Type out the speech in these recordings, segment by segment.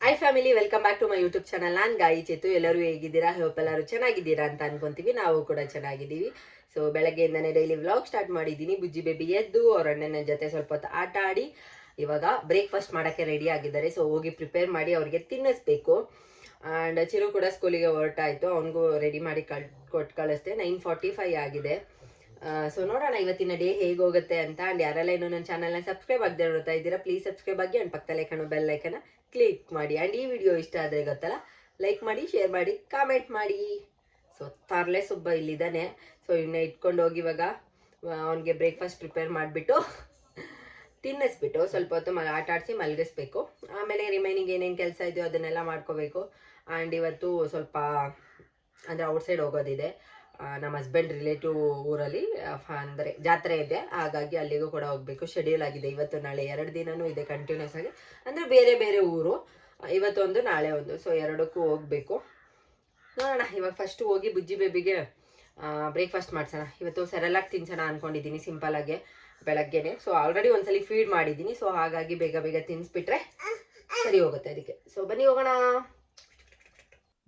Hi family, welcome back to my YouTube channel. ನಾನು ಗಾಯಿ ಚೇತು. ಎಲ್ಲರೂ ಹೇಗಿದ್ದೀರಾ? ಹೋಪ್ ಎಲ್ಲರೂ ಚೆನ್ನಾಗಿದ್ದೀರಾ ಅಂತ ಅನ್ಕೊಂತೀವಿ. ನಾವು ಕೂಡ ಚೆನ್ನಾಗಿದ್ದೀವಿ. ಸೊ ಬೆಳಗ್ಗೆಯಿಂದನೇ ಡೈಲಿ ವ್ಲಾಗ್ ಸ್ಟಾರ್ಟ್ ಮಾಡಿದ್ದೀನಿ. ಬುಜ್ಜಿ ಬೇಬಿ ಎದ್ದು ಅವ್ರ ಅಣ್ಣನ ಜೊತೆ ಸ್ವಲ್ಪ ಹೊತ್ತು ಆಟ ಆಡಿ ಇವಾಗ ಬ್ರೇಕ್ಫಾಸ್ಟ್ ಮಾಡೋಕ್ಕೆ ರೆಡಿ ಆಗಿದ್ದಾರೆ. ಸೊ ಹೋಗಿ ಪ್ರಿಪೇರ್ ಮಾಡಿ ಅವ್ರಿಗೆ ತಿನ್ನಿಸ್ಬೇಕು. ಆ್ಯಂಡ್ ಚಿರು ಕೂಡ ಸ್ಕೂಲಿಗೆ ಹೊರಟಾಯಿತು. ಅವನಿಗೂ ರೆಡಿ ಮಾಡಿ ಕೊಟ್ಟು ಕಳಿಸ್ದೆ. 9:45 ಆಗಿದೆ. ಸೊ ನೋಡೋಣ ಇವತ್ತಿನ ಡೇ ಹೇಗೆ ಹೋಗುತ್ತೆ ಅಂತ. ಆ್ಯಂಡ್ ಯಾರೆಲ್ಲ ಇನ್ನೂ ನನ್ನ ಚಾನಲ್ನ ಸಬ್ಸ್ಕ್ರೈಬ್ ಆಗದೆ ನೋಡ್ತಾ ಇದ್ದೀರಾ, ಪ್ಲೀಸ್ ಸಬ್ಸ್ಕ್ರೈಬ್ ಆಗಿ. ಆ್ಯಂಡ್ ಪಕ್ಕದಲ್ಲೇ ಕಾಣೋ ಬೆಲ್ ಐಕನ್ನ ಕ್ಲಿಕ್ ಮಾಡಿ. ಆ್ಯಂಡ್ ಈ ವಿಡಿಯೋ ಇಷ್ಟ ಆದರೆ ಗೊತ್ತಲ್ಲ, ಲೈಕ್ ಮಾಡಿ, ಶೇರ್ ಮಾಡಿ, ಕಾಮೆಂಟ್ ಮಾಡಿ. ಸೊ ತರ್ಲೆ ಸುಬ್ಬ ಇಲ್ಲಿದ್ದಾನೆ. ಸೊ ಇನ್ನು ಇಟ್ಕೊಂಡು ಹೋಗಿ ಇವಾಗ ಅವನಿಗೆ ಬ್ರೇಕ್ಫಾಸ್ಟ್ ಪ್ರಿಪೇರ್ ಮಾಡಿಬಿಟ್ಟು ತಿನ್ನಿಸ್ಬಿಟ್ಟು ಸ್ವಲ್ಪ ಹೊತ್ತು ಆಟ ಆಡಿಸಿ ಮಲಗಿಸ್ಬೇಕು. ಆಮೇಲೆ ರಿಮೈನಿಂಗ್ ಏನೇನು ಕೆಲಸ ಇದೆಯೋ ಅದನ್ನೆಲ್ಲ ಮಾಡ್ಕೋಬೇಕು. ಆ್ಯಂಡ್ ಇವತ್ತು ಸ್ವಲ್ಪ ಅಂದರೆ ಔಟ್ಸೈಡ್ ಹೋಗೋದಿದೆ. ನಮ್ಮ ಹಸ್ಬೆಂಡ್ ರಿಲೇಟಿವ್ ಊರಲ್ಲಿ ಅಂದರೆ ಜಾತ್ರೆ ಇದೆ, ಹಾಗಾಗಿ ಅಲ್ಲಿಗೂ ಕೂಡ ಹೋಗಬೇಕು. ಶೆಡ್ಯೂಲ್ ಆಗಿದೆ ಇವತ್ತು ನಾಳೆ 2 ದಿನವೂ ಇದೆ ಕಂಟಿನ್ಯೂಸ್ ಆಗಿ. ಅಂದರೆ ಬೇರೆ ಬೇರೆ ಊರು, ಇವತ್ತೊಂದು ನಾಳೆ ಒಂದು. ಸೊ ಎರಡಕ್ಕೂ ಹೋಗಬೇಕು. ನೋಡೋಣ. ಇವಾಗ ಫಸ್ಟು ಹೋಗಿ ಬುಜ್ಜಿ ಬೇಬಿಗೆ ಬ್ರೇಕ್ಫಾಸ್ಟ್ ಮಾಡ್ಸೋಣ. ಇವತ್ತು ಸೆರೆಲಾಕ್ ತಿನ್ಸೋಣ ಅಂದ್ಕೊಂಡಿದ್ದೀನಿ ಸಿಂಪಲಾಗೆ ಬೆಳಗ್ಗೆನೆ. ಸೊ ಆಲ್ರೆಡಿ ಒಂದ್ಸಲಿ ಫೀಡ್ ಮಾಡಿದ್ದೀನಿ. ಸೊ ಹಾಗಾಗಿ ಬೇಗ ಬೇಗ ತಿನ್ನಿಸ್ಬಿಟ್ರೆ ಸರಿ ಹೋಗುತ್ತೆ ಅದಕ್ಕೆ. ಸೊ ಬನ್ನಿ ಹೋಗೋಣ.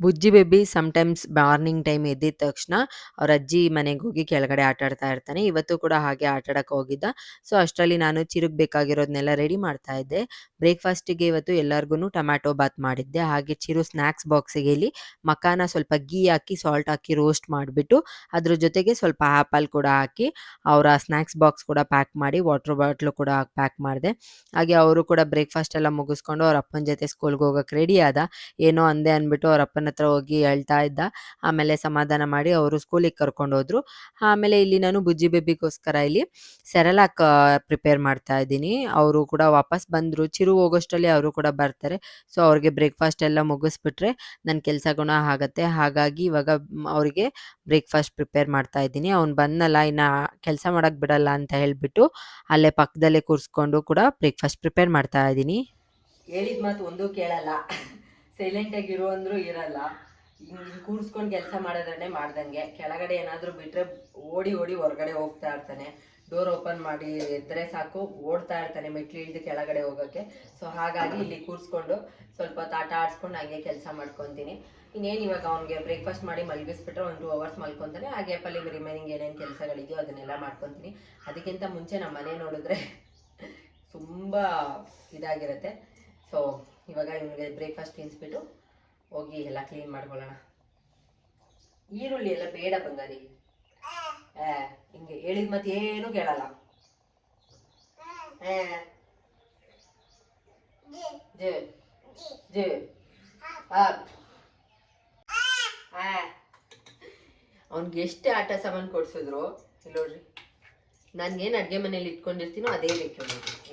ಬುಜ್ಜಿ ಬೇಬಿ ಸಮ್ಟೈಮ್ಸ್ ಮಾರ್ನಿಂಗ್ ಟೈಮ್ ಎದ್ದಿದ ತಕ್ಷಣ ಅವ್ರ ಅಜ್ಜಿ ಮನೆಗೆ ಹೋಗಿ ಕೆಳಗಡೆ ಆಟ ಆಡ್ತಾ ಇರ್ತಾನೆ. ಇವತ್ತು ಕೂಡ ಹಾಗೆ ಆಟ ಆಡಕ್ಕೆ ಹೋಗಿದ್ದ. ಸೊ ಅಷ್ಟರಲ್ಲಿ ನಾನು ಚಿರುಗ್ ಬೇಕಾಗಿರೋದನ್ನೆಲ್ಲ ರೆಡಿ ಮಾಡ್ತಾ ಇದ್ದೆ. ಬ್ರೇಕ್ಫಾಸ್ಟಿಗೆ ಇವತ್ತು ಎಲ್ಲರಿಗೂ ಟೊಮ್ಯಾಟೊ ಬಾತ್ ಮಾಡಿದ್ದೆ. ಹಾಗೆ ಚಿರು ಸ್ನ್ಯಾಕ್ಸ್ ಬಾಕ್ಸಿಗೆ ಇಲ್ಲಿ ಮಕಾನ ಸ್ವಲ್ಪ ಗೀ ಹಾಕಿ ಸಾಲ್ಟ್ ಹಾಕಿ ರೋಸ್ಟ್ ಮಾಡಿಬಿಟ್ಟು ಅದ್ರ ಜೊತೆಗೆ ಸ್ವಲ್ಪ ಆ್ಯಪಲ್ ಕೂಡ ಹಾಕಿ ಅವರ ಸ್ನ್ಯಾಕ್ಸ್ ಬಾಕ್ಸ್ ಕೂಡ ಪ್ಯಾಕ್ ಮಾಡಿ ವಾಟರ್ ಬಾಟ್ಲು ಕೂಡ ಪ್ಯಾಕ್ ಮಾಡಿದೆ. ಹಾಗೆ ಅವರು ಕೂಡ ಬ್ರೇಕ್ಫಾಸ್ಟ್ ಎಲ್ಲ ಮುಗಿಸ್ಕೊಂಡು ಅವ್ರ ಅಪ್ಪನ ಜೊತೆ ಸ್ಕೂಲ್ಗೆ ಹೋಗೋಕೆ ರೆಡಿ ಆದ. ಏನೋ ಅಂದೆ ಅಂದ್ಬಿಟ್ಟು ಅವ್ರ ಅಪ್ಪನ ಹತ್ರ ಹೋಗಿ ಹೇಳ್ತಾ ಇದ್ದ. ಆಮೇಲೆ ಸಮಾಧಾನ ಮಾಡಿ ಅವರು ಸ್ಕೂಲಿಗೆ ಕರ್ಕೊಂಡು ಹೋದ್ರು. ಆಮೇಲೆ ಇಲ್ಲಿ ನಾನು ಬುಜ್ಜಿ ಬೇಬಿಗೋಸ್ಕರ ಇಲ್ಲಿ ಸೆರೆಲಾಕ್ ಪ್ರಿಪೇರ್ ಮಾಡ್ತಾ ಇದ್ದೀನಿ. ಅವರು ಕೂಡ ವಾಪಸ್ ಬಂದರು. ಚಿರು ಹೋಗೋಷ್ಟರಲ್ಲಿ ಅವರು ಕೂಡ ಬರ್ತಾರೆ. ಸೊ ಅವ್ರಿಗೆ ಬ್ರೇಕ್ಫಾಸ್ಟ್ ಎಲ್ಲ ಮುಗಿಸ್ಬಿಟ್ರೆ ನನ್ನ ಕೆಲಸ ಗುಣ ಆಗುತ್ತೆ. ಹಾಗಾಗಿ ಇವಾಗ ಅವರಿಗೆ ಬ್ರೇಕ್ಫಾಸ್ಟ್ ಪ್ರಿಪೇರ್ ಮಾಡ್ತಾ ಇದ್ದೀನಿ. ಅವ್ನು ಬಂದಲ್ಲ, ಇನ್ನು ಕೆಲಸ ಮಾಡೋಕ್ಕೆ ಬಿಡಲ್ಲ ಅಂತ ಹೇಳಿಬಿಟ್ಟು ಅಲ್ಲೇ ಪಕ್ಕದಲ್ಲೇ ಕೂರಿಸ್ಕೊಂಡು ಕೂಡ ಬ್ರೇಕ್ಫಾಸ್ಟ್ ಪ್ರಿಪೇರ್ ಮಾಡ್ತಾ ಇದ್ದೀನಿ. ಹೇಳಿದ ಮಾತು ಒಂದೂ ಕೇಳಲ್ಲ, ಸೈಲೆಂಟಾಗಿರು ಅಂದರೂ ಇರಲ್ಲ. ಹಿಂಗೆ ಕೂರಿಸ್ಕೊಂಡು ಕೆಲಸ ಮಾಡೋದನ್ನೇ ಮಾಡ್ದಂಗೆ. ಕೆಳಗಡೆ ಏನಾದರೂ ಬಿಟ್ಟರೆ ಓಡಿ ಓಡಿ ಹೊರಗಡೆ ಹೋಗ್ತಾ ಇರ್ತಾನೆ. ಡೋರ್ ಓಪನ್ ಮಾಡಿ ಎದ್ದರೆ ಸಾಕು ಓಡ್ತಾ ಇರ್ತಾನೆ ಮೆಟ್ಲು ಇಳಿದು ಕೆಳಗಡೆ ಹೋಗೋಕ್ಕೆ. ಸೊ ಹಾಗಾಗಿ ಇಲ್ಲಿ ಕೂರಿಸ್ಕೊಂಡು ಸ್ವಲ್ಪ ಹೊತ್ತು ಆಟ ಆಡಿಸ್ಕೊಂಡು ಹಾಗೆ ಕೆಲಸ ಮಾಡ್ಕೊತೀನಿ. ಇನ್ನೇನು ಇವಾಗ ಅವ್ನಿಗೆ ಬ್ರೇಕ್ಫಾಸ್ಟ್ ಮಾಡಿ ಮಲಗಿಸ್ಬಿಟ್ರೆ 1-2 hours ಮಲ್ಕೊತಾನೆ. ಆ ಗ್ಯಾಪಲ್ಲಿ ರಿಮೈನಿಂಗ್ ಏನೇನು ಕೆಲಸಗಳಿದೆಯೋ ಅದನ್ನೆಲ್ಲ ಮಾಡ್ಕೊತೀನಿ. ಅದಕ್ಕಿಂತ ಮುಂಚೆ ನಮ್ಮ ಮನೆ ನೋಡಿದ್ರೆ ತುಂಬ ಇದಾಗಿರುತ್ತೆ. ಸೊ ಇವಾಗ ಇವನಿಗೆ ಬ್ರೇಕ್ಫಾಸ್ಟ್ ತಿನ್ನಿಸ್ಬಿಟ್ಟು ಹೋಗಿ ಎಲ್ಲ ಕ್ಲೀನ್ ಮಾಡ್ಕೊಳ್ಳೋಣ. ಈರುಳ್ಳಿ ಎಲ್ಲ ಬೇಡ ಬಂಗಾರಿ. ಹಿಂಗೆ ಹೇಳಿದ ಮತ್ತೆ ಏನು ಕೇಳಲ್ಲ. ಅವ್ನಿಗೆ ಎಷ್ಟು ಆಟ ಸಾಮಾನು ಕೊಡ್ಸಿದ್ರು ಇಲ್ಲಿ ನೋಡ್ರಿ. ನಾನೇನು ಅಡುಗೆ ಮನೇಲಿ ಇಟ್ಕೊಂಡಿರ್ತೀನೋ ಅದೇ ಬೇಕು.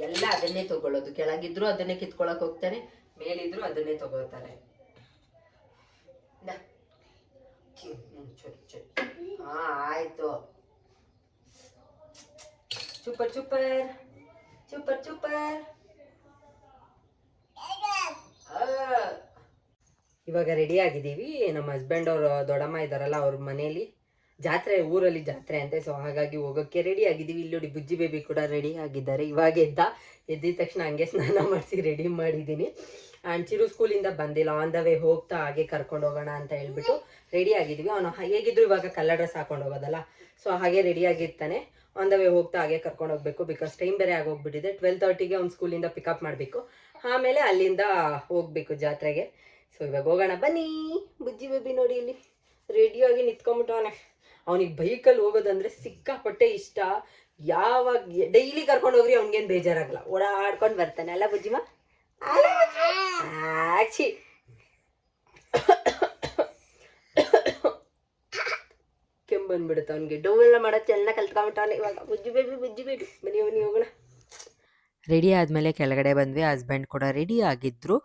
ಎಲ್ಲ ಅದನ್ನೇ ತಗೊಳ್ಳೋದು. ಕೆಳಗಿದ್ರು ಅದನ್ನೇ ಕಿತ್ಕೊಳಕ್ ಹೋಗ್ತಾನೆ, ಮೇಲಿದ್ರು ಅದನ್ನೇ ತಗೋತಾರೆ. ಹಾ ಆಯ್ತು. Super super super super. ಇವಾಗ ರೆಡಿ ಆಗಿದ್ದೀವಿ. ನಮ್ಮ ಹಸ್ಬೆಂಡ್ ಅವರು ದೊಡ್ಡಮ್ಮ ಇದ್ದಾರಲ್ಲ, ಅವ್ರ ಮನೇಲಿ ಜಾತ್ರೆ, ಊರಲ್ಲಿ ಜಾತ್ರೆ ಅಂತೆ. ಸೊ ಹಾಗಾಗಿ ಹೋಗೋಕ್ಕೆ ರೆಡಿ ಆಗಿದ್ದೀವಿ. ಇಲ್ಲಿ ನೋಡಿ ಬುಜ್ಜಿ ಬೇಬಿ ಕೂಡ ರೆಡಿ ಆಗಿದ್ದಾರೆ. ಇವಾಗ ಎದ್ದಿದ ತಕ್ಷಣ ಹಂಗೆ ಸ್ನಾನ ಮಾಡಿಸಿ ರೆಡಿ ಮಾಡಿದ್ದೀನಿ. ಆ್ಯಂಡ್ ಚಿರು ಸ್ಕೂಲಿಂದ ಬಂದಿಲ್ಲ, ಆನ್ ದ ವೇ ಹೋಗ್ತಾ ಹಾಗೆ ಕರ್ಕೊಂಡು ಹೋಗೋಣ ಅಂತ ಹೇಳ್ಬಿಟ್ಟು ರೆಡಿ ಆಗಿದ್ದೀವಿ. ಅವನು ಹೇಗಿದ್ರು ಇವಾಗ ಕಲರ್ ಡ್ರೆಸ್ ಹಾಕೊಂಡು ಹೋಗೋದಲ್ಲ, ಸೊ ಹಾಗೆ ರೆಡಿ ಆಗಿರ್ತಾನೆ. ಆನ್ ದ ವೇ ಹೋಗ್ತಾ ಹಾಗೆ ಕರ್ಕೊಂಡು ಹೋಗ್ಬೇಕು. ಬಿಕಾಸ್ ಟೈಮ್ ಬೇರೆ ಆಗೋಗ್ಬಿಟ್ಟಿದೆ. 12:30ಗೆ ಅವ್ನು ಸ್ಕೂಲಿಂದ ಪಿಕಪ್ ಮಾಡಬೇಕು. ಆಮೇಲೆ ಅಲ್ಲಿಂದ ಹೋಗಬೇಕು ಜಾತ್ರೆಗೆ. ಸೊ ಇವಾಗ ಹೋಗೋಣ ಬನ್ನಿ. ಬುಜ್ಜಿ ಬೇಬಿ ನೋಡಿ ಇಲ್ಲಿ ರೆಡಿಯಾಗಿ ನಿಂತ್ಕೊಂಡ್ಬಿಟ್ಟವನೆ. ಅವನಿಗೆ ಬೈಕಲ್ಲಿ ಹೋಗೋದಂದ್ರೆ ಸಿಕ್ಕಾಪಟ್ಟೆ ಇಷ್ಟ. ಯಾವಾಗ ಡೈಲಿ ಕರ್ಕೊಂಡು ಹೋಗ್ರಿ ಅವ್ನಿಗೇನು ಬೇಜಾರಾಗಲ್ಲ, ಓಡಾಡ್ಕೊಂಡು ಬರ್ತಾನೆ. ಅಲ್ಲ ಬುಜ್ಜಿಮ್ಮ? ಆಚಿ ಕೆಮ್ಮು ಬಂದ್ಬಿಡುತ್ತೆ ಅವನಿಗೆ. ಡೋವೆಲ್ಲ ಮಾಡೋದು ಚೆನ್ನಾಗಿ ಕಲ್ತ್ಕೊಂಡ್ಬಿಟ್ಟವನೆ ಇವಾಗ. ಬುಜ್ಜಿ ಬೇಬಿ ಬನ್ನಿ ಬನ್ನಿ ಹೋಗೋಣ. ರೆಡಿ ಆದಮೇಲೆ ಕೆಳಗಡೆ ಬಂದ್ವಿ. ಹಸ್ಬೆಂಡ್ ಕೂಡ ರೆಡಿ ಆಗಿದ್ದರು.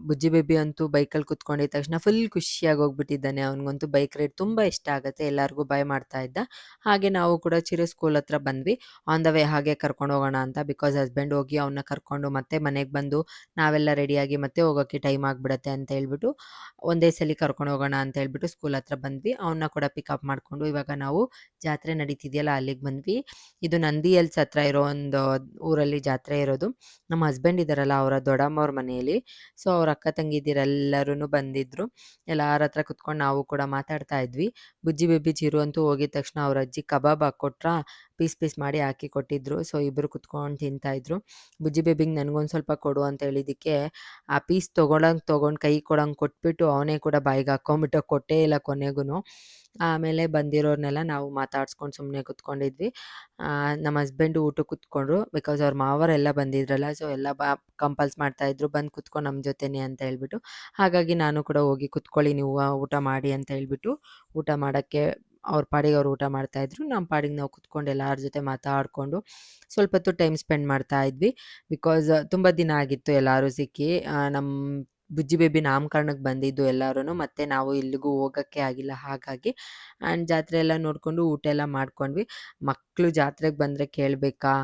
ಬುಜ್ಜಿ ಬೇಬಿ ಅಂತೂ ಬೈಕಲ್ಲಿ ಕುತ್ಕೊಂಡಿದ್ದ ತಕ್ಷಣ ಫುಲ್ ಖುಷಿಯಾಗಿ ಹೋಗ್ಬಿಟ್ಟಿದ್ದಾನೆ. ಅವ್ನಿಗಂತೂ ಬೈಕ್ ರೈಡ್ ತುಂಬ ಇಷ್ಟ ಆಗುತ್ತೆ. ಎಲ್ಲರಿಗೂ ಬಾಯ್ ಮಾಡ್ತಾ ಇದ್ದ. ಹಾಗೆ ನಾವು ಕೂಡ ಚಿರು ಸ್ಕೂಲ್ ಹತ್ರ ಬಂದ್ವಿ. ಆನ್ ದ ವೇ ಹಾಗೆ ಕರ್ಕೊಂಡು ಹೋಗೋಣ ಅಂತ. ಬಿಕಾಸ್ ಹಸ್ಬೆಂಡ್ ಹೋಗಿ ಅವನ್ನ ಕರ್ಕೊಂಡು ಮತ್ತೆ ಮನೆಗೆ ಬಂದು ನಾವೆಲ್ಲ ರೆಡಿಯಾಗಿ ಮತ್ತೆ ಹೋಗೋಕ್ಕೆ ಟೈಮ್ ಆಗಿಬಿಡುತ್ತೆ ಅಂತ ಹೇಳ್ಬಿಟ್ಟು ಒಂದೇ ಸಲ ಕರ್ಕೊಂಡು ಹೋಗೋಣ ಅಂತ ಹೇಳ್ಬಿಟ್ಟು ಸ್ಕೂಲ್ ಹತ್ರ ಬಂದ್ವಿ. ಅವನ್ನ ಕೂಡ ಪಿಕಪ್ ಮಾಡಿಕೊಂಡು ಇವಾಗ ನಾವು ಜಾತ್ರೆ ನಡೀತಿದೆಯಲ್ಲ ಅಲ್ಲಿಗೆ ಬಂದ್ವಿ. ಇದು ನಂದಿ ಹಿಲ್ಸ್ ಹತ್ರ ಇರೋ ಒಂದು ಊರಲ್ಲಿ ಜಾತ್ರೆ ಇರೋದು. ನಮ್ಮ ಹಸ್ಬೆಂಡ್ ಇದ್ದಾರಲ್ಲ ಅವರ ದೊಡ್ಡಮ್ಮವ್ರ ಮನೆಯಲ್ಲಿ. ಸೊ ಅವ್ರ ಅಕ್ಕ ತಂಗಿದಿರೆಲ್ಲರೂ ಬಂದಿದ್ರು. ಎಲ್ಲರ ಹತ್ರ ಕುತ್ಕೊಂಡು ನಾವು ಕೂಡ ಮಾತಾಡ್ತಾ ಇದ್ವಿ. ಬುಜ್ಜಿ ಬೇಬಿ ಚಿರು ಅಂತೂ ಹೋಗಿದ ತಕ್ಷಣ ಅವ್ರ ಅಜ್ಜಿ ಕಬಾಬ್ ಹಾಕ್ಕೊಟ್ರ, ಪೀಸ್ ಮಾಡಿ ಹಾಕಿ ಕೊಟ್ಟಿದ್ರು. ಸೊ ಇಬ್ಬರು ಕುತ್ಕೊಂಡು ತಿಂತಾಯಿದ್ರು. ಬುಜ್ಜಿ ಬೇಬಿಗೆ ನನಗೊಂದು ಸ್ವಲ್ಪ ಕೊಡು ಅಂತ ಹೇಳಿದ್ದಕ್ಕೆ ಆ ಪೀಸ್ ತೊಗೊಂಡು ಕೈ ಕೊಡಂಗೆ ಕೊಟ್ಬಿಟ್ಟು ಅವನೇ ಕೂಡ ಬಾಯಿಗೆ ಹಾಕ್ಕೊಂಬಿಟ್ಟು ಕೊಟ್ಟೇ ಇಲ್ಲ ಕೊನೆಗೂ. ಆಮೇಲೆ ಬಂದಿರೋರ್ನೆಲ್ಲ ನಾವು ಮಾತಾಡ್ಸ್ಕೊಂಡು ಸುಮ್ಮನೆ ಕುತ್ಕೊಂಡಿದ್ವಿ. ನಮ್ಮ ಹಸ್ಬೆಂಡು ಊಟಕ್ಕೆ ಕುತ್ಕೊಂಡ್ರು. ಬಿಕಾಸ್ ಅವ್ರ ಮಾವರೆಲ್ಲ ಬಂದಿದ್ರಲ್ಲ, ಸೊ ಎಲ್ಲ ಕಂಪಲ್ಸ್ ಮಾಡ್ತಾಯಿದ್ರು ಬಂದು ಕುತ್ಕೊಂಡು ನಮ್ಮ ಜೊತೆನೇ ಅಂತ ಹೇಳ್ಬಿಟ್ಟು. ಹಾಗಾಗಿ ನಾನು ಕೂಡ ಹೋಗಿ ಕುತ್ಕೊಳ್ಳಿ ನೀವು ಊಟ ಮಾಡಿ ಅಂತ ಹೇಳ್ಬಿಟ್ಟು ಊಟ ಮಾಡೋಕ್ಕೆ ಅವ್ರ ಪಾಡಿಗೆ ಅವ್ರು ಊಟ ಮಾಡ್ತಾಯಿದ್ರು. ನಮ್ಮ ಪಾಡಿಗೆ ನಾವು ಕುತ್ಕೊಂಡು ಎಲ್ಲರ ಜೊತೆ ಮಾತಾಡಿಕೊಂಡು ಸ್ವಲ್ಪ ಹೊತ್ತು ಟೈಮ್ ಸ್ಪೆಂಡ್ ಮಾಡ್ತಾ ಇದ್ವಿ. ಬಿಕಾಸ್ ತುಂಬ ದಿನ ಆಗಿತ್ತು ಎಲ್ಲರೂ ಸಿಕ್ಕಿ. ನಮ್ಮ ಬುಜ್ಜಿ ಬೇಬಿ ನಾಮಕರಣಕ್ಕೆ ಬಂದಿದ್ದು ಎಲ್ಲರೂ, ಮತ್ತು ನಾವು ಎಲ್ಲಿಗೂ ಹೋಗೋಕ್ಕೆ ಆಗಿಲ್ಲ. ಹಾಗಾಗಿ ಆ್ಯಂಡ್ ಜಾತ್ರೆ ಎಲ್ಲ ನೋಡಿಕೊಂಡು ಊಟ ಎಲ್ಲ ಮಾಡ್ಕೊಂಡ್ವಿ. ಮಕ್ಕಳು ಜಾತ್ರೆಗೆ ಬಂದರೆ ಕೇಳಬೇಕಾ,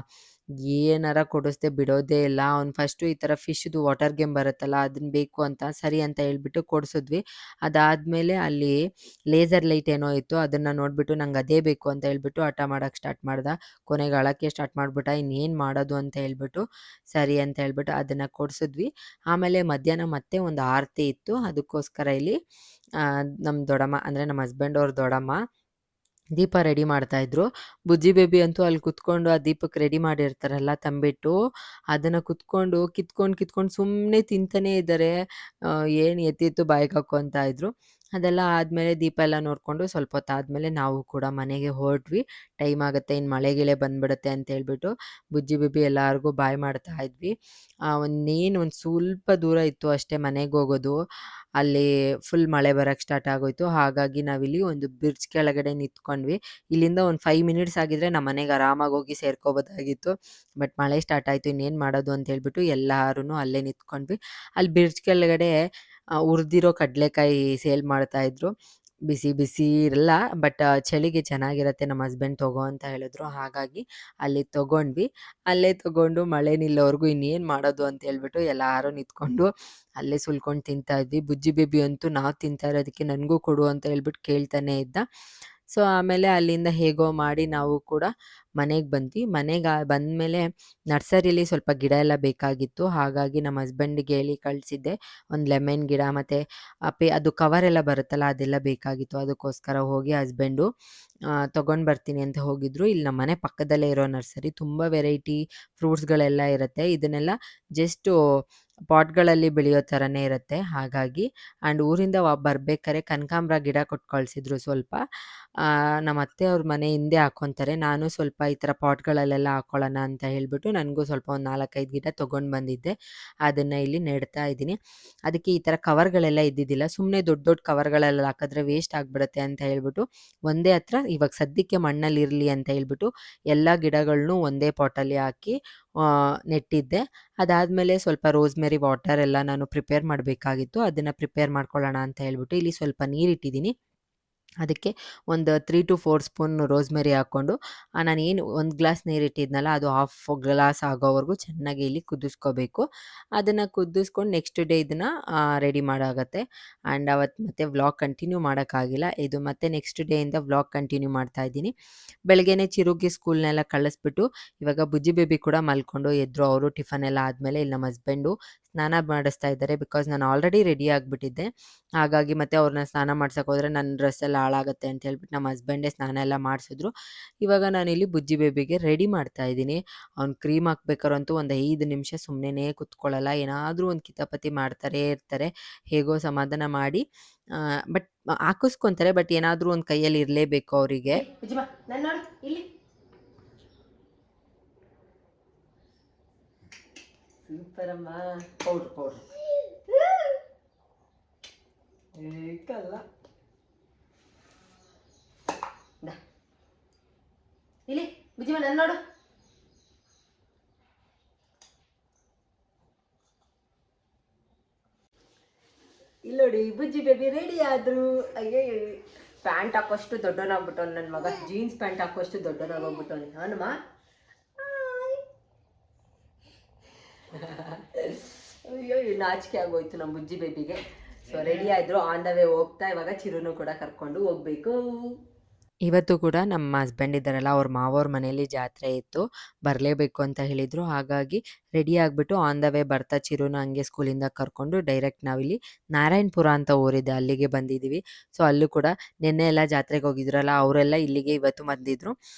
ಏನಾರ ಕೊಡಿಸ್ದೆ ಬಿಡೋದೇ ಇಲ್ಲ. ಅವ್ನು ಫಸ್ಟು ಈ ಥರ ಫಿಶ್ದು ವಾಟರ್ ಗೇಮ್ ಬರುತ್ತಲ್ಲ ಅದನ್ನ ಬೇಕು ಅಂತ ಸರಿ ಅಂತ ಹೇಳ್ಬಿಟ್ಟು ಕೊಡಿಸಿದ್ವಿ. ಅದಾದಮೇಲೆ ಅಲ್ಲಿ ಲೇಸರ್ ಲೈಟ್ ಏನೋ ಇತ್ತು, ಅದನ್ನು ನೋಡಿಬಿಟ್ಟು ನಂಗೆ ಅದೇ ಬೇಕು ಅಂತ ಹೇಳ್ಬಿಟ್ಟು ಹಠ ಮಾಡೋಕ್ಕೆ ಸ್ಟಾರ್ಟ್ ಮಾಡ್ದೆ. ಕೊನೆಗೆ ಅಳೋಕ್ಕೆ ಸ್ಟಾರ್ಟ್ ಮಾಡಿಬಿಟ್ಟ. ಇನ್ನೇನು ಮಾಡೋದು ಅಂತ ಹೇಳ್ಬಿಟ್ಟು ಸರಿ ಅಂತ ಹೇಳ್ಬಿಟ್ಟು ಅದನ್ನು ಕೊಡಿಸಿದ್ವಿ. ಆಮೇಲೆ ಮಧ್ಯಾಹ್ನ ಮತ್ತೆ ಒಂದು ಆರತಿ ಇತ್ತು. ಅದಕ್ಕೋಸ್ಕರ ಇಲ್ಲಿ ನಮ್ಮ ದೊಡ್ಡಮ್ಮ ಅಂದರೆ ನಮ್ಮ ಹಸ್ಬೆಂಡ್ ಅವ್ರ ದೊಡ್ಡಮ್ಮ ದೀಪ ರೆಡಿ ಮಾಡ್ತಾಯಿದ್ರು. ಬುಜ್ಜಿ ಬೇಬಿ ಅಂತೂ ಅಲ್ಲಿ ಕುತ್ಕೊಂಡು ಆ ದೀಪಕ್ಕೆ ರೆಡಿ ಮಾಡಿರ್ತಾರಲ್ಲ ತಂಬಿಟ್ಟು, ಅದನ್ನು ಕಿತ್ಕೊಂಡು ಸುಮ್ಮನೆ ತಿಂತಾನೇ ಇದ್ದಾರೆ. ಏನು ಎತ್ತಿತ್ತು ಬಾಯಿಗೆ ಹಾಕ್ಕೊತಾ ಇದ್ರು. ಅದೆಲ್ಲ ಆದಮೇಲೆ ದೀಪ ಎಲ್ಲ ನೋಡಿಕೊಂಡು ಸ್ವಲ್ಪ ಹೊತ್ತಾದಮೇಲೆ ನಾವು ಕೂಡ ಮನೆಗೆ ಹೊರಟ್ವಿ. ಟೈಮ್ ಆಗುತ್ತೆ, ಇನ್ನು ಮಳೆ ಗಿಳೆ ಬಂದುಬಿಡುತ್ತೆ ಅಂತ ಹೇಳ್ಬಿಟ್ಟು ಬುಜ್ಜಿ ಬೇಬಿ ಎಲ್ಲರಿಗೂ ಬಾಯ್ ಮಾಡ್ತಾ ಇದ್ವಿ. ಒಂದು ಸ್ವಲ್ಪ ದೂರ ಇತ್ತು ಅಷ್ಟೇ ಮನೆಗೆ ಹೋಗೋದು. ಅಲ್ಲಿ ಫುಲ್ ಮಳೆ ಬರೋಕ್ಕೆ ಸ್ಟಾರ್ಟ್ ಆಗೋಯ್ತು. ಹಾಗಾಗಿ ನಾವಿಲ್ಲಿ ಒಂದು ಬ್ರಿಡ್ಜ್ ಕೆಳಗಡೆ ನಿಂತ್ಕೊಂಡ್ವಿ. ಇಲ್ಲಿಂದ ಒಂದು 5 ಮಿನಿಟ್ಸ್ ಆಗಿದ್ರೆ ನಮ್ಮ ಮನೆಗೆ ಆರಾಮಾಗಿ ಹೋಗಿ ಸೇರ್ಕೋಬೋದಾಗಿತ್ತು. ಬಟ್ ಮಳೆ ಸ್ಟಾರ್ಟ್ ಆಯಿತು, ಇನ್ನೇನು ಮಾಡೋದು ಅಂತ ಹೇಳ್ಬಿಟ್ಟು ಎಲ್ಲರೂ ಅಲ್ಲೇ ನಿಂತ್ಕೊಂಡ್ವಿ. ಅಲ್ಲಿ ಬ್ರಿಡ್ಜ್ ಕೆಳಗಡೆ ಹುರಿದಿರೋ ಕಡಲೆಕಾಯಿ ಸೇಲ್ ಮಾಡ್ತಾಯಿದ್ರು. ಬಿಸಿ ಇರಲ್ಲ, ಬಟ್ ಚಳಿಗೆ ಚೆನ್ನಾಗಿರುತ್ತೆ, ನಮ್ಮ ಹಸ್ಬೆಂಡ್ ತಗೋ ಅಂತ ಹೇಳಿದ್ರು. ಹಾಗಾಗಿ ಅಲ್ಲಿ ತೊಗೊಂಡ್ವಿ. ಅಲ್ಲೇ ತೊಗೊಂಡು ಮಳೆ ನಿಲ್ಲೋವರೆಗೂ ಇನ್ನೇನು ಮಾಡೋದು ಅಂತ ಹೇಳ್ಬಿಟ್ಟು ಎಲ್ಲರೂ ನಿಂತ್ಕೊಂಡು ಅಲ್ಲೇ ಸುಲ್ಕೊಂಡು ತಿಂತಾ ಇದ್ವಿ. ಬುಜ್ಜಿ ಬೇಬಿ ಅಂತೂ ನಾವು ತಿಂತಾ ಇರೋದಕ್ಕೆ ನನಗೂ ಕೊಡು ಅಂತ ಹೇಳ್ಬಿಟ್ಟು ಕೇಳ್ತಾನೆ ಇದ್ದ. ಸೊ ಆಮೇಲೆ ಅಲ್ಲಿಂದ ಹೇಗೋ ಮಾಡಿ ನಾವು ಕೂಡ ಮನೆಗೆ ಬಂದ್ವಿ. ಮನೆಗೆ ಬಂದಮೇಲೆ ನರ್ಸರಿಲಿ ಸ್ವಲ್ಪ ಗಿಡ ಎಲ್ಲ ಬೇಕಾಗಿತ್ತು. ಹಾಗಾಗಿ ನಮ್ಮ ಹಸ್ಬೆಂಡಿಗೆ ಹೇಳಿ ಕಳಿಸಿದ್ದೆ. ಒಂದು ಲೆಮನ್ ಗಿಡ ಮತ್ತು ಅದು ಕವರೆಲ್ಲ ಬರುತ್ತಲ್ಲ ಅದೆಲ್ಲ ಬೇಕಾಗಿತ್ತು. ಅದಕ್ಕೋಸ್ಕರ ಹೋಗಿ ಹಸ್ಬೆಂಡು ತೊಗೊಂಡು ಬರ್ತೀನಿ ಅಂತ ಹೋಗಿದ್ರು. ಇಲ್ಲಿ ನಮ್ಮ ಮನೆ ಪಕ್ಕದಲ್ಲೇ ಇರೋ ನರ್ಸರಿ, ತುಂಬ ವೆರೈಟಿ ಫ್ರೂಟ್ಸ್ಗಳೆಲ್ಲ ಇರುತ್ತೆ. ಇದನ್ನೆಲ್ಲ ಜಸ್ಟು ಪಾಟ್ಗಳಲ್ಲಿ ಬೆಳೆಯೋ ಥರನೇ ಇರುತ್ತೆ. ಹಾಗಾಗಿ ಆ್ಯಂಡ್ ಊರಿಂದ ಬರ್ಬೇಕಾದ್ರೆ ಕನಕಾಂಬ್ರ ಗಿಡ ಕೊಟ್ಟು ಕಳಿಸಿದ್ರು ಸ್ವಲ್ಪ. ನಮ್ಮ ಅತ್ತೆ ಅವ್ರ ಮನೆ ಹಿಂದೆ ಹಾಕ್ಕೊತಾರೆ. ನಾನು ಸ್ವಲ್ಪ ಈ ಥರ ಪಾಟ್ಗಳಲ್ಲೆಲ್ಲ ಹಾಕ್ಕೊಳ್ಳೋಣ ಅಂತ ಹೇಳ್ಬಿಟ್ಟು ನನಗೂ ಸ್ವಲ್ಪ ಒಂದು 4-5 ಗಿಡ ತೊಗೊಂಡು ಬಂದಿದ್ದೆ. ಅದನ್ನು ಇಲ್ಲಿ ನೆಡ್ತಾ ಇದ್ದೀನಿ. ಅದಕ್ಕೆ ಈ ಥರ ಕವರ್ಗಳೆಲ್ಲ ಇದ್ದಿದ್ದಿಲ್ಲ. ಸುಮ್ಮನೆ ದೊಡ್ಡ ಕವರ್ಗಳೆಲ್ಲ ಹಾಕಿದ್ರೆ ವೇಸ್ಟ್ ಆಗಿಬಿಡುತ್ತೆ ಅಂತ ಹೇಳ್ಬಿಟ್ಟು ಒಂದೇ ಹತ್ರ ಇವಾಗ ಸದ್ಯಕ್ಕೆ ಮಣ್ಣಲ್ಲಿರಲಿ ಅಂತ ಹೇಳ್ಬಿಟ್ಟು ಎಲ್ಲ ಗಿಡಗಳನ್ನೂ ಒಂದೇ ಪಾಟಲ್ಲಿ ಹಾಕಿ ನೆಟ್ಟಿದ್ದೆ. ಅದಾದಮೇಲೆ ಸ್ವಲ್ಪ ರೋಸ್ಮೆರಿ ವಾಟರ್ ಎಲ್ಲ ನಾನು ಪ್ರಿಪೇರ್ ಮಾಡಬೇಕಾಗಿತ್ತು. ಅದನ್ನು ಪ್ರಿಪೇರ್ ಮಾಡ್ಕೊಳ್ಳೋಣ ಅಂತ ಹೇಳ್ಬಿಟ್ಟು ಇಲ್ಲಿ ಸ್ವಲ್ಪ ನೀರಿಟ್ಟಿದ್ದೀನಿ. ಅದಕ್ಕೆ ಒಂದು 3 to 4 ಸ್ಪೂನ್ ರೋಸ್ಮೆರಿ ಹಾಕ್ಕೊಂಡು ನಾನೇನು 1 ಗ್ಲಾಸ್ ನೀರಿಟ್ಟಿದ್ನಲ್ಲ ಅದು ಹಾಫ್ ಗ್ಲಾಸ್ ಆಗೋವರೆಗೂ ಚೆನ್ನಾಗಿ ಇಲ್ಲಿ ಕುದಿಸ್ಕೋಬೇಕು. ಅದನ್ನು ಕುದಿಸ್ಕೊಂಡು ನೆಕ್ಸ್ಟ್ ಡೇ ಇದನ್ನು ರೆಡಿ ಮಾಡೋಗುತ್ತೆ. ಆ್ಯಂಡ್ ಅವತ್ತು ಮತ್ತೆ ವ್ಲಾಗ್ ಕಂಟಿನ್ಯೂ ಮಾಡೋಕ್ಕಾಗಿಲ್ಲ. ಇದು ಮತ್ತೆ ನೆಕ್ಸ್ಟ್ ಡೇಯಿಂದ ವ್ಲಾಗ್ ಕಂಟಿನ್ಯೂ ಮಾಡ್ತಾಯಿದ್ದೀನಿ. ಬೆಳಗ್ಗೆನೇ ಚಿರುಗೆ ಸ್ಕೂಲ್ನೆಲ್ಲ ಕಳಿಸ್ಬಿಟ್ಟು ಇವಾಗ ಬುಜ್ಜಿ ಬೇಬಿ ಕೂಡ ಮಲ್ಕೊಂಡು ಎದ್ರು. ಅವರು ಟಿಫನ್ ಎಲ್ಲ ಆದಮೇಲೆ ಇಲ್ಲಿ ನಮ್ಮ ಹಸ್ಬೆಂಡು ಸ್ನಾನ ಮಾಡಿಸ್ತಾ ಇದ್ದಾರೆ. ಬಿಕಾಸ್ ನಾನು ಆಲ್ರೆಡಿ ರೆಡಿ ಆಗಿಬಿಟ್ಟಿದ್ದೆ. ಹಾಗಾಗಿ ಮತ್ತೆ ಅವ್ರನ್ನ ಸ್ನಾನ ಮಾಡ್ಸೋಕೆ ಹೋದರೆ ನನ್ನ ಡ್ರೆಸ್ ಎಲ್ಲ ಹಾಳಾಗುತ್ತೆ ಅಂತ ಹೇಳ್ಬಿಟ್ಟು ನಮ್ಮ ಹಸ್ಬೆಂಡೇ ಸ್ನಾನ ಎಲ್ಲ ಮಾಡಿಸಿದ್ರು. ಇವಾಗ ನಾನಿಲ್ಲಿ ಬುಜ್ಜಿ ಬೇಬಿಗೆ ರೆಡಿ ಮಾಡ್ತಾ ಇದ್ದೀನಿ. ಅವ್ನು ಕ್ರೀಮ್ ಹಾಕ್ಬೇಕಾರಂತೂ ಒಂದು 5 ನಿಮಿಷ ಸುಮ್ಮನೆ ಕೂತ್ಕೊಳ್ಳಲ್ಲ. ಏನಾದರೂ ಒಂದು ಕಿತಾಪತಿ ಮಾಡ್ತಾರೇ ಇರ್ತಾರೆ. ಹೇಗೋ ಸಮಾಧಾನ ಮಾಡಿ ಬಟ್ ಹಾಕಿಸ್ಕೊತಾರೆ. ಬಟ್ ಏನಾದರೂ ಒಂದು ಕೈಯಲ್ಲಿ ಇರಲೇಬೇಕು ಅವರಿಗೆ. ಇಲ್ಲಿ ಸೂಪರಮ್ಮ. ಪೌಡ್ರ್ ಏಕಲ್ಲ ಇಲ್ಲಿ ಬುಜ್ಜಿಮ ನನ್ನ ನೋಡು. ಇಲ್ಲಿ ನೋಡಿ ಬುಜ್ಜಿ ಬೇಬಿ ರೆಡಿ ಆದ್ರು. ಅಯ್ಯೋ ಪ್ಯಾಂಟ್ ಹಾಕೋಷ್ಟು ದೊಡ್ಡವನಾಗ್ಬಿಟ್ಟು ನನ್ನ ಮಗ. ಜೀನ್ಸ್ ಪ್ಯಾಂಟ್ ಹಾಕೋಷ್ಟು ದೊಡ್ಡವನಾಗೋಗ್ಬಿಟ್ಟು ಹನುಮ. ಅಯ್ಯೋ ನಾಚಿಕೆ ಆಗೋಯ್ತು ನಮ್ಮ ಬುಜ್ಜಿ ಬೇಬಿಗೆ. ಸೊ ರೆಡಿ ಆಯಿದ್ರು, ಆನ್ ದ ವೇ ಹೋಗ್ತಾ ಇವಾಗ ಚಿರುನು ಕೂಡ ಕರ್ಕೊಂಡು ಹೋಗ್ಬೇಕು. ಇವತ್ತು ಕೂಡ ನಮ್ಮ ಹಸ್ಬೆಂಡ್ ಇದ್ದಾರಲ್ಲ, ಅವ್ರ ಮಾವವ್ರ ಮನೆಯಲ್ಲಿ ಜಾತ್ರೆ ಇತ್ತು. ಬರಲೇಬೇಕು ಅಂತ ಹೇಳಿದ್ರು. ಹಾಗಾಗಿ ರೆಡಿ ಆಗಿಬಿಟ್ಟು ಆನ್ ದ ವೇ ಬರ್ತಾ ಚಿರುನ ಹಂಗೆ ಸ್ಕೂಲಿಂದ ಕರ್ಕೊಂಡು ಡೈರೆಕ್ಟ್ ನಾವಿಲ್ಲಿ ನಾರಾಯಣಪುರ ಅಂತ ಊರಿದೆ, ಅಲ್ಲಿಗೆ ಬಂದಿದ್ದೀವಿ. ಸೊ ಅಲ್ಲೂ ಕೂಡ ನಿನ್ನೆ ಎಲ್ಲ ಜಾತ್ರೆಗೆ ಹೋಗಿದ್ರಲ್ಲ, ಅವರೆಲ್ಲ ಇಲ್ಲಿಗೆ ಇವತ್ತು ಬಂದಿದ್ರು.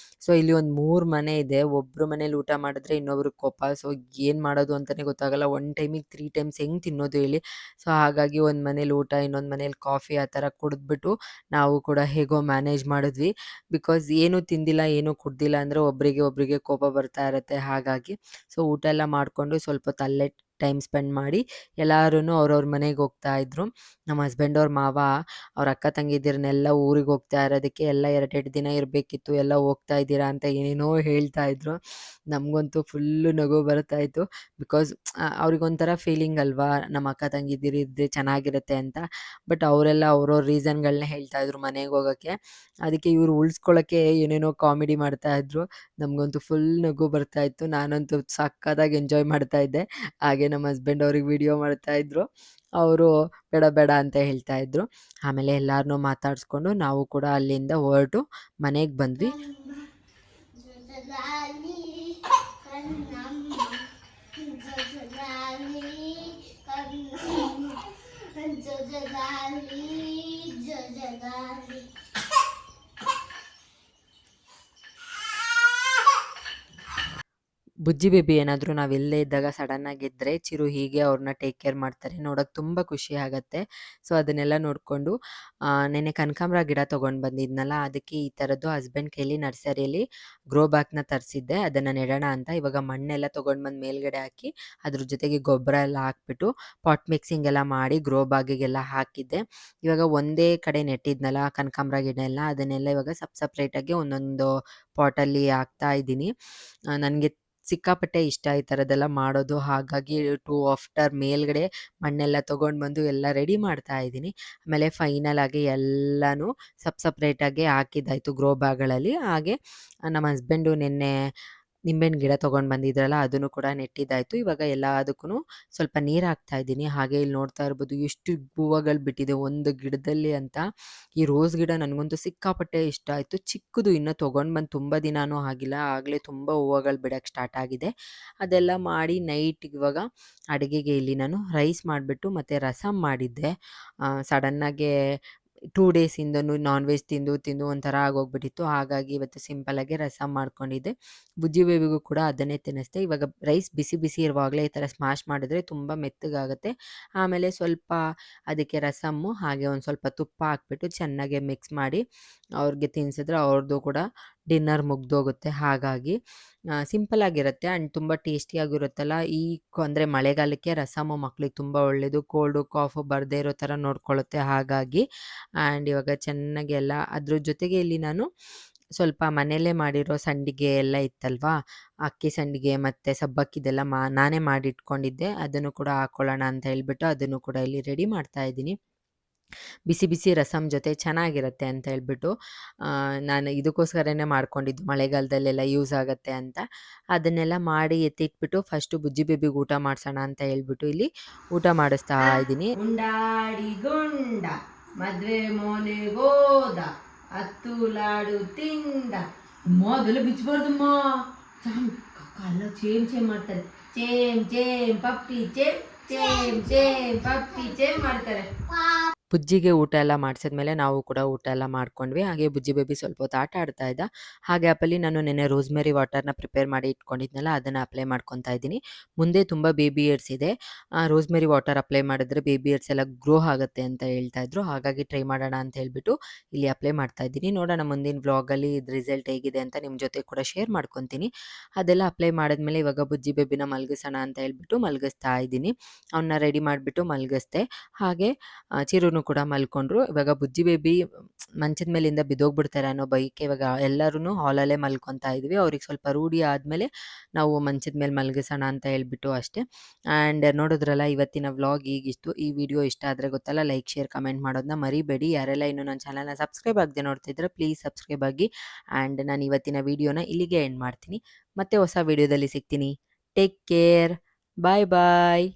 ಸೊ ಇಲ್ಲಿ ಒಂದು 3 ಮನೆ ಇದೆ. ಒಬ್ರು ಮನೇಲಿ ಊಟ ಮಾಡಿದ್ರೆ ಇನ್ನೊಬ್ರಿಗೆ ಕೋಪ. ಸೊ ಏನು ಮಾಡೋದು ಅಂತಲೇ ಗೊತ್ತಾಗಲ್ಲ. ಒನ್ ಟೈಮಿಗೆ 3 ಟೈಮ್ಸ್ ಹೆಂಗೆ ತಿನ್ನೋದು ಹೇಳಿ. ಸೊ ಹಾಗಾಗಿ ಒಂದು ಮನೇಲಿ ಊಟ, ಇನ್ನೊಂದು ಮನೇಲಿ ಕಾಫಿ ಆ ಥರ ಕುಡಿದ್ಬಿಟ್ಟು ನಾವು ಕೂಡ ಹೇಗೋ ಮ್ಯಾನೇಜ್ ಮಾಡಿದ್ವಿ. ಬಿಕಾಸ್ ಏನೂ ತಿಂದಿಲ್ಲ, ಏನೂ ಕುಡ್ದಿಲ್ಲ ಅಂದರೆ ಒಬ್ಬರಿಗೆ ಕೋಪ ಬರ್ತಾ ಇರುತ್ತೆ. ಹಾಗಾಗಿ ಸೊ ಊಟ ಎಲ್ಲ ಮಾಡಿಕೊಂಡು ಸ್ವಲ್ಪ ಹೊತ್ತು ಅಲ್ಲೇ ಟೈಮ್ ಸ್ಪೆಂಡ್ ಮಾಡಿ ಎಲ್ಲರೂ ಅವ್ರವ್ರ ಮನೆಗೆ ಹೋಗ್ತಾ ಇದ್ರು. ನಮ್ಮ ಹಸ್ಬೆಂಡ್ ಅವ್ರ ಮಾವ ಅವ್ರ ಅಕ್ಕ ತಂಗಿದಿರನ್ನೆಲ್ಲ ಊರಿಗೆ ಹೋಗ್ತಾ ಇರೋದಕ್ಕೆ ಎಲ್ಲ 2 ದಿನ ಇರಬೇಕಿತ್ತು, ಎಲ್ಲ ಹೋಗ್ತಾ ಇದ್ದೀರಾ ಅಂತ ಏನೇನೋ ಹೇಳ್ತಾ ಇದ್ರು. ನಮಗಂತೂ ಫುಲ್ಲು ನಗು ಬರ್ತಾ ಇತ್ತು. ಬಿಕಾಸ್ ಅವ್ರಿಗೊಂಥರ ಫೀಲಿಂಗ್ ಅಲ್ವಾ, ನಮ್ಮ ಅಕ್ಕ ತಂಗಿದಿರು ಇದ್ದರೆ ಚೆನ್ನಾಗಿರುತ್ತೆ ಅಂತ. ಬಟ್ ಅವರೆಲ್ಲ ಅವ್ರವ್ರ ರೀಸನ್ಗಳನ್ನ ಹೇಳ್ತಾ ಇದ್ರು ಮನೆಗೆ ಹೋಗೋಕ್ಕೆ. ಅದಕ್ಕೆ ಇವರು ಉಳಿಸ್ಕೊಳ್ಳೋಕ್ಕೆ ಏನೇನೋ ಕಾಮಿಡಿ ಮಾಡ್ತಾ ಇದ್ರು. ನಮಗಂತೂ ಫುಲ್ ನಗು ಬರ್ತಾ ಇತ್ತು. ನಾನಂತೂ ಸಕ್ಕತ್ತಾಗಿ ಎಂಜಾಯ್ ಮಾಡ್ತಾ ಇದ್ದೆ. ಹಾಗೆ ನಮ್ಮ ಹಸ್ಬೆಂಡ್ ಅವ್ರಿಗೆ ವಿಡಿಯೋ ಮಾಡ್ತಾ ಇದ್ರು. ಅವರು ಬೇಡ ಬೇಡ ಅಂತ ಹೇಳ್ತಾ ಇದ್ರು. ಆಮೇಲೆ ಎಲ್ಲಾರನ್ನೂ ಮಾತಾಡಿಸ್ಕೊಂಡು ನಾವು ಕೂಡ ಅಲ್ಲಿಂದ ಹೊರಟು ಮನೆಗೆ ಬಂದ್ವಿ. ಬುಜ್ಜಿ ಬೇಬಿ ಏನಾದರೂ ನಾವೆಲ್ಲೇ ಇದ್ದಾಗ ಸಡನ್ನಾಗಿ ಇದ್ದರೆ ಚಿರು ಹೀಗೆ ಅವ್ರನ್ನ ಟೇಕ್ ಕೇರ್ ಮಾಡ್ತಾರೆ. ನೋಡೋಕೆ ತುಂಬ ಖುಷಿ ಆಗುತ್ತೆ. ಸೊ ಅದನ್ನೆಲ್ಲ ನೋಡಿಕೊಂಡು ನೆನ್ನೆ ಕನಕಾಂಬರ ಗಿಡ ತೊಗೊಂಡು ಬಂದಿದ್ನಲ್ಲ, ಅದಕ್ಕೆ ಈ ಥರದ್ದು ಹಸ್ಬೆಂಡ್ ಕೈಲಿ ನರ್ಸರಿಯಲ್ಲಿ ಗ್ರೋ ಬ್ಯಾಗ್ನ ತರಿಸಿದ್ದೆ, ಅದನ್ನು ನೆಡೋಣ ಅಂತ. ಇವಾಗ ಮಣ್ಣೆಲ್ಲ ತೊಗೊಂಡು ಬಂದು ಮೇಲ್ಗಡೆ ಹಾಕಿ ಅದ್ರ ಜೊತೆಗೆ ಗೊಬ್ಬರ ಎಲ್ಲ ಹಾಕ್ಬಿಟ್ಟು ಪಾಟ್ ಮಿಕ್ಸಿಂಗ್ ಎಲ್ಲ ಮಾಡಿ ಗ್ರೋ ಬ್ಯಾಗಿಗೆಲ್ಲ ಹಾಕಿದ್ದೆ. ಇವಾಗ ಒಂದೇ ಕಡೆ ನೆಟ್ಟಿದ್ನಲ್ಲ ಕನಕಾಂಬರ ಗಿಡ ಎಲ್ಲ, ಅದನ್ನೆಲ್ಲ ಇವಾಗ ಸಪ್ರೇಟಾಗಿ ಒಂದೊಂದು ಪಾಟಲ್ಲಿ ಹಾಕ್ತಾ ಇದ್ದೀನಿ. ನನಗೆ ಸಿಕ್ಕಾಪಟ್ಟೆ ಇಷ್ಟ ಈ ಥರದ್ದೆಲ್ಲ ಮಾಡೋದು. ಹಾಗಾಗಿ 2 ಆಫ್ಟರ್ ಮೇಲ್ಗಡೆ ಮಣ್ಣೆಲ್ಲ ತೊಗೊಂಡು ಬಂದು ಎಲ್ಲ ರೆಡಿ ಮಾಡ್ತಾ ಇದ್ದೀನಿ. ಆಮೇಲೆ ಫೈನಲ್ ಆಗಿ ಎಲ್ಲನೂ ಸಪ್ರೇಟಾಗಿ ಹಾಕಿದ್ದಾಯಿತು ಗ್ರೋ ಬ್ಯಾಗ್ಗಳಲ್ಲಿ. ಹಾಗೆ ನಮ್ಮ ಹಸ್ಬೆಂಡು ನಿನ್ನೆ ನಿಂಬೆಹಣ್ಣು ಗಿಡ ತೊಗೊಂಡು ಬಂದಿದ್ರಲ್ಲ, ಅದನ್ನು ಕೂಡ ನೆಟ್ಟಿದ್ದಾಯಿತು. ಇವಾಗ ಎಲ್ಲದಕ್ಕೂ ಸ್ವಲ್ಪ ನೀರು ಹಾಕ್ತಾ ಇದ್ದೀನಿ. ಹಾಗೆ ಇಲ್ಲಿ ನೋಡ್ತಾ ಇರ್ಬೋದು ಎಷ್ಟು ಹೂವುಗಳು ಬಿಟ್ಟಿದೆ ಒಂದು ಗಿಡದಲ್ಲಿ ಅಂತ. ಈ ರೋಸ್ ಗಿಡ ನನಗಂತೂ ಸಿಕ್ಕಾಪಟ್ಟೆ ಇಷ್ಟ ಆಯಿತು. ಚಿಕ್ಕದು, ಇನ್ನೂ ತೊಗೊಂಡು ಬಂದು ತುಂಬ ದಿನಾನೂ ಆಗಿಲ್ಲ, ಆಗಲೇ ತುಂಬ ಹೂವುಗಳು ಬಿಡೋಕ್ಕೆ ಸ್ಟಾರ್ಟ್ ಆಗಿದೆ. ಅದೆಲ್ಲ ಮಾಡಿ ನೈಟಿಗೆ ಇವಾಗ ಅಡುಗೆಗೆ ಇಲ್ಲಿ ನಾನು ರೈಸ್ ಮಾಡಿಬಿಟ್ಟು ಮತ್ತು ರಸಮ್ ಮಾಡಿದ್ದೆ. ಸಡನ್ನಾಗೆ 2 ಡೇಸಿಂದನೂ ನಾನ್ ವೆಜ್ ತಿಂದು ಒಂಥರ ಆಗೋಗ್ಬಿಟ್ಟಿತ್ತು. ಹಾಗಾಗಿ ಇವತ್ತು ಸಿಂಪಲ್ಲಾಗಿ ರಸಮ್ ಮಾಡ್ಕೊಂಡಿದ್ದೆ. ಬುಜ್ಜಿ ಬೇಬಿಗೂ ಕೂಡ ಅದನ್ನೇ ತಿನ್ನಿಸ್ದೆ. ಇವಾಗ ರೈಸ್ ಬಿಸಿ ಬಿಸಿ ಇರುವಾಗಲೇ ಈ ಥರ ಸ್ಮ್ಯಾಶ್ ಮಾಡಿದ್ರೆ ತುಂಬ ಮೆತ್ತಗಾಗುತ್ತೆ. ಆಮೇಲೆ ಸ್ವಲ್ಪ ಅದಕ್ಕೆ ರಸಮ್ಮು ಹಾಗೆ ಒಂದು ಸ್ವಲ್ಪ ತುಪ್ಪ ಹಾಕ್ಬಿಟ್ಟು ಚೆನ್ನಾಗಿ ಮಿಕ್ಸ್ ಮಾಡಿ ಅವ್ರಿಗೆ ತಿನ್ನಿಸಿದ್ರೆ ಅವ್ರದ್ದು ಕೂಡ ಡಿನ್ನರ್ ಮುಗ್ದೋಗುತ್ತೆ. ಹಾಗಾಗಿ ಸಿಂಪಲ್ಲಾಗಿರುತ್ತೆ ಆ್ಯಂಡ್ ತುಂಬ ಟೇಸ್ಟಿಯಾಗಿರುತ್ತಲ್ಲ. ಅಂದರೆ ಮಳೆಗಾಲಕ್ಕೆ ರಸಮ್ಮು ಮಕ್ಳಿಗೆ ತುಂಬ ಒಳ್ಳೆಯದು. ಕೋಲ್ಡು ಕಾಫು ಬರದೇ ಇರೋ ಥರ ನೋಡ್ಕೊಳ್ಳುತ್ತೆ. ಹಾಗಾಗಿ ಆ್ಯಂಡ್ ಇವಾಗ ಚೆನ್ನಾಗಿ ಎಲ್ಲ ಅದ್ರ ಜೊತೆಗೆ ಇಲ್ಲಿ ನಾನು ಸ್ವಲ್ಪ ಮನೆಯಲ್ಲೇ ಮಾಡಿರೋ ಸಂಡಿಗೆ ಎಲ್ಲ ಇತ್ತಲ್ವಾ, ಅಕ್ಕಿ ಸಂಡಿಗೆ ಮತ್ತು ಸಬ್ಬಕ್ಕಿದೆಲ್ಲ ನಾನೇ ಮಾಡಿಟ್ಕೊಂಡಿದ್ದೆ. ಅದನ್ನು ಕೂಡ ಹಾಕ್ಕೊಳ್ಳೋಣ ಅಂತ ಹೇಳ್ಬಿಟ್ಟು ಅದನ್ನು ಕೂಡ ಇಲ್ಲಿ ರೆಡಿ ಮಾಡ್ತಾ ಇದ್ದೀನಿ. ಬಿಸಿ ಬಿಸಿ ರಸಮ್ ಜೊತೆ ಚೆನ್ನಾಗಿರುತ್ತೆ ಅಂತ ಹೇಳ್ಬಿಟ್ಟು ನಾನು ಇದಕ್ಕೋಸ್ಕರನೇ ಮಾಡ್ಕೊಂಡಿದ್ದು, ಮಳೆಗಾಲದಲ್ಲೆಲ್ಲ ಯೂಸ್ ಆಗುತ್ತೆ ಅಂತ. ಅದನ್ನೆಲ್ಲ ಮಾಡಿ ಎತ್ತಿಟ್ಬಿಟ್ಟು ಫಸ್ಟು ಬುಜ್ಜಿ ಬೇಬಿಗೆ ಊಟ ಮಾಡಿಸೋಣ ಅಂತ ಹೇಳ್ಬಿಟ್ಟು ಇಲ್ಲಿ ಊಟ ಮಾಡಿಸ್ತಾ ಇದ್ದೀನಿ. ಉಂಡಾಡಿ ಗುಂಡ ಮದ್ವೆ ಮೋನೆಗೋದ 10 ಲಾಡು ತಿಂದ. ಅದೆಲ್ಲ ಬಿಚ್ಚಬಾರ್ದಮ್ಮ, ಕಲ್ಲ ಚೇಮ್ ಮಾಡ್ತಾರೆ. ಚೇಮ್ ಪಪ್ಪಿ ಚೇಮ್ ಪಪ್ಪಿ ಚೇಮ್ ಮಾಡ್ತಾರೆ. ಬುಜ್ಜಿಗೆ ಊಟ ಎಲ್ಲ ಮಾಡಿಸಿದ್ಮೇಲೆ ನಾವು ಕೂಡ ಊಟ ಎಲ್ಲ ಮಾಡ್ಕೊಂಡ್ವಿ. ಹಾಗೆ ಬುಜ್ಜಿ ಬೇಬಿ ಸ್ವಲ್ಪ ಹೊತ್ತು ಆಟ ಆಡ್ತಾ ಇದ್ದ. ಆ ಗ್ಯಾಪಲ್ಲಿ ನಾನು ನೆನ್ನೆ ರೋಸ್ಮೆರಿ ವಾಟರ್ನ ಪ್ರಿಪೇರ್ ಮಾಡಿ ಇಟ್ಕೊಂಡಿದ್ನಲ್ಲ, ಅದನ್ನು ಅಪ್ಲೈ ಮಾಡ್ಕೊತಾ ಇದ್ದೀನಿ. ಮುಂದೆ ತುಂಬ ಬೇಬಿ ಏರ್ಸ್ ಇದೆ, ರೋಸ್ಮೆರಿ ವಾಟರ್ ಅಪ್ಲೈ ಮಾಡಿದ್ರೆ ಬೇಬಿ ಏರ್ಸ್ ಎಲ್ಲ ಗ್ರೋ ಆಗುತ್ತೆ ಅಂತ ಹೇಳ್ತಾ ಇದ್ರು. ಹಾಗಾಗಿ ಟ್ರೈ ಮಾಡೋಣ ಅಂತ ಹೇಳ್ಬಿಟ್ಟು ಇಲ್ಲಿ ಅಪ್ಲೈ ಮಾಡ್ತಾ ಇದ್ದೀನಿ. ನೋಡೋಣ ಮುಂದಿನ ವ್ಲಾಗಲ್ಲಿ ಇದು ರಿಸಲ್ಟ್ ಹೇಗಿದೆ ಅಂತ ನಿಮ್ಮ ಜೊತೆ ಕೂಡ ಶೇರ್ ಮಾಡ್ಕೊತೀನಿ. ಅದೆಲ್ಲ ಅಪ್ಲೈ ಮಾಡಿದ್ಮೇಲೆ ಇವಾಗ ಬುಜ್ಜಿ ಬೇಬಿನ ಮಲಗಿಸೋಣ ಅಂತ ಹೇಳ್ಬಿಟ್ಟು ಮಲಗಿಸ್ತಾ ಇದ್ದೀನಿ. ಅವನ್ನ ರೆಡಿ ಮಾಡಿಬಿಟ್ಟು ಮಲಗಿಸ್ದೆ. ಹಾಗೆ ಚಿರುನು ಕೂಡ ಮಲ್ಕೊಂಡ್ರು. ಇವಾಗ ಬುಜ್ಜಿ ಬೇಬಿ ಮಂಚದ ಮೇಲಿಂದ ಬಿದ್ದೋಗ್ಬಿಡ್ತಾರೆ ಅನ್ನೋ ಬೈಕ್ ಇವಾಗ ಎಲ್ಲರೂ ಹಾಲಲ್ಲೇ ಮಲ್ಕೊತಾ ಇದ್ವಿ. ಅವ್ರಿಗೆ ಸ್ವಲ್ಪ ರೂಢಿ ಆದಮೇಲೆ ನಾವು ಮಂಚದ ಮೇಲೆ ಮಲಗಿಸೋಣ ಅಂತ ಹೇಳ್ಬಿಟ್ಟು ಅಷ್ಟೇ. ಆ್ಯಂಡ್ ನೋಡಿದ್ರಲ್ಲ ಇವತ್ತಿನ ವ್ಲಾಗ್ ಈಗಿಷ್ಟು. ಈ ವಿಡಿಯೋ ಇಷ್ಟ ಆದರೆ ಗೊತ್ತಲ್ಲ, ಲೈಕ್ ಶೇರ್ ಕಮೆಂಟ್ ಮಾಡೋದನ್ನ ಮರಿಬೇಡಿ. ಯಾರೆಲ್ಲ ಇನ್ನೂ ನನ್ನ ಚಾನಲ್ನ ಸಬ್ಸ್ಕ್ರೈಬ್ ಆಗದೆ ನೋಡ್ತಿದ್ರೆ ಪ್ಲೀಸ್ ಸಬ್ಸ್ಕ್ರೈಬ್ ಆಗಿ. ಆ್ಯಂಡ್ ನಾನು ಇವತ್ತಿನ ವಿಡಿಯೋನ ಇಲ್ಲಿಗೆ ಎಂಡ್ ಮಾಡ್ತೀನಿ. ಮತ್ತೆ ಹೊಸ ವಿಡಿಯೋದಲ್ಲಿ ಸಿಗ್ತೀನಿ. Take care. ಬಾಯ್ ಬಾಯ್.